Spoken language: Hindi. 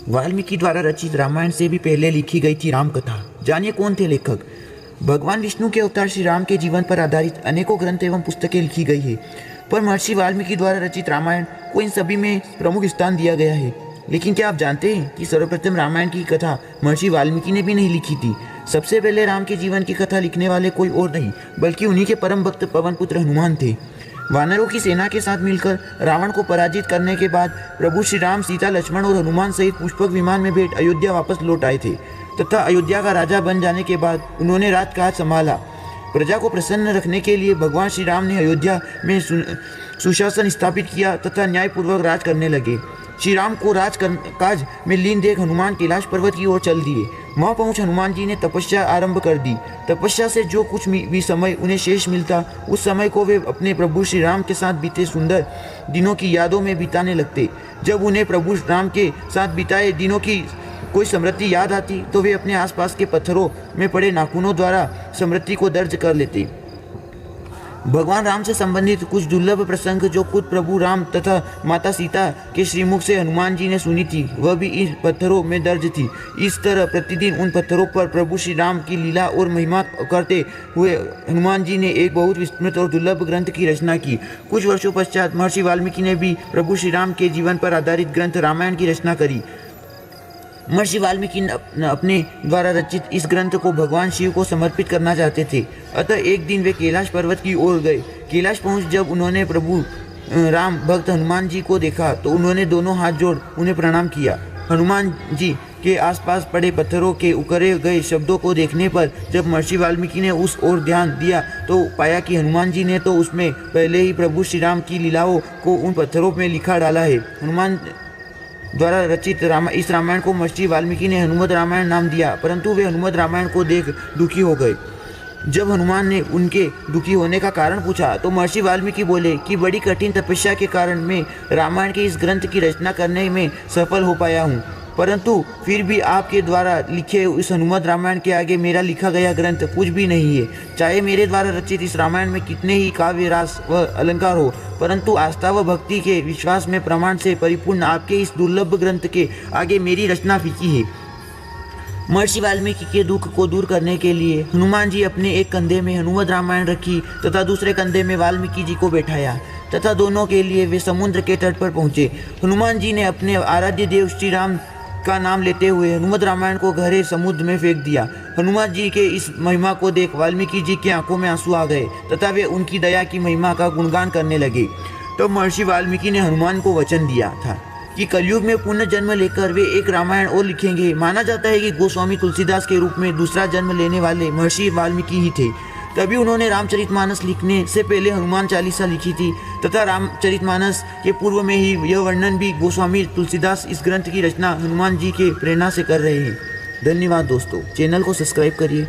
वाल्मीकि द्वारा रचित रामायण से भी पहले लिखी गई थी राम कथा। जानिए कौन थे लेखक। भगवान विष्णु के अवतार श्री राम के जीवन पर आधारित अनेकों ग्रंथ एवं पुस्तकें लिखी गई है, पर महर्षि वाल्मीकि द्वारा रचित रामायण को इन सभी में प्रमुख स्थान दिया गया है। लेकिन क्या आप जानते हैं कि सर्वप्रथम रामायण की कथा महर्षि वाल्मीकि ने भी नहीं लिखी थी। सबसे पहले राम के जीवन की कथा लिखने वाले कोई और नहीं बल्कि उन्हीं के परम भक्त पवन पुत्र हनुमान थे। वानरों की सेना के साथ मिलकर रावण को पराजित करने के बाद प्रभु श्री राम, सीता, लक्ष्मण और हनुमान सहित पुष्पक विमान में बैठ अयोध्या वापस लौट आए थे तथा अयोध्या का राजा बन जाने के बाद उन्होंने राजकाज संभाला। प्रजा को प्रसन्न रखने के लिए भगवान श्री राम ने अयोध्या में सुशासन स्थापित किया तथा न्यायपूर्वक राज करने लगे। श्री राम को काज में लीन देख हनुमान कैलाश पर्वत की ओर चल दिए। वहां पहुंच हनुमान जी ने तपस्या आरंभ कर दी। तपस्या से जो कुछ भी समय उन्हें शेष मिलता, उस समय को वे अपने प्रभु श्री राम के साथ बीते सुंदर दिनों की यादों में बिताने लगते। जब उन्हें प्रभु राम के साथ बिताए दिनों की कोई स्मृति याद आती तो वे अपने आसपास के पत्थरों में पड़े नाखूनों द्वारा स्मृति को दर्ज कर लेते। भगवान राम से संबंधित कुछ दुर्लभ प्रसंग जो खुद प्रभु राम तथा माता सीता के श्रीमुख से हनुमान जी ने सुनी थी, वह भी इन पत्थरों में दर्ज थी। इस तरह प्रतिदिन उन पत्थरों पर प्रभु श्री राम की लीला और महिमा करते हुए हनुमान जी ने एक बहुत विस्तृत और दुर्लभ ग्रंथ की रचना की। कुछ वर्षों पश्चात महर्षि वाल्मीकि ने भी प्रभु श्री राम के जीवन पर आधारित ग्रंथ रामायण की रचना करी। महर्षि वाल्मीकि अपने द्वारा रचित इस ग्रंथ को भगवान शिव को समर्पित करना चाहते थे, अतः एक दिन वे कैलाश पर्वत की ओर गए। कैलाश पहुंच जब उन्होंने प्रभु राम भक्त हनुमान जी को देखा तो उन्होंने दोनों हाथ जोड़ उन्हें प्रणाम किया। हनुमान जी के आसपास पड़े पत्थरों के उकरे गए शब्दों को देखने पर जब महर्षि वाल्मीकि ने उस ओर ध्यान दिया तो पाया कि हनुमान जी ने तो उसमें पहले ही प्रभु श्री राम की लीलाओं को उन पत्थरों में लिखा डाला है। हनुमान द्वारा रचित इस रामायण को महर्षि वाल्मीकि ने हनुमत रामायण नाम दिया, परंतु वे हनुमत रामायण को देख दुखी हो गए। जब हनुमान ने उनके दुखी होने का कारण पूछा तो महर्षि वाल्मीकि बोले कि बड़ी कठिन तपस्या के कारण मैं रामायण के इस ग्रंथ की रचना करने में सफल हो पाया हूँ, परंतु फिर भी आपके द्वारा लिखे इस हनुमत रामायण के आगे मेरा लिखा गया ग्रंथ कुछ भी नहीं है। चाहे मेरे द्वारा रचित इस रामायण में कितने ही काव्य रास व अलंकार हो, परंतु आस्था व भक्ति के विश्वास में प्रमाण से परिपूर्ण आपके इस दुर्लभ ग्रंथ के आगे मेरी रचना फीकी है। महर्षि वाल्मीकि के दुख को दूर करने के लिए हनुमान जी अपने एक कंधे में हनुमत रामायण रखी तथा दूसरे कंधे में वाल्मीकि जी को बैठाया तथा दोनों के लिए वे समुद्र के तट पर पहुंचे। हनुमान जी ने अपने आराध्य देव श्री राम का नाम लेते हुए हनुमत रामायण को गहरे समुद्र में फेंक दिया। हनुमान जी के इस महिमा को देख वाल्मीकि जी की आंखों में आंसू आ गए तथा वे उनकी दया की महिमा का गुणगान करने लगे। तो महर्षि वाल्मीकि ने हनुमान को वचन दिया था कि कलयुग में पुनः जन्म लेकर वे एक रामायण और लिखेंगे। माना जाता है कि गोस्वामी तुलसीदास के रूप में दूसरा जन्म लेने वाले महर्षि वाल्मीकि ही थे। तभी उन्होंने रामचरितमानस लिखने से पहले हनुमान चालीसा लिखी थी तथा रामचरितमानस के पूर्व में ही यह वर्णन भी गोस्वामी तुलसीदास इस ग्रंथ की रचना हनुमान जी के प्रेरणा से कर रहे हैं। धन्यवाद दोस्तों, चैनल को सब्सक्राइब करिए।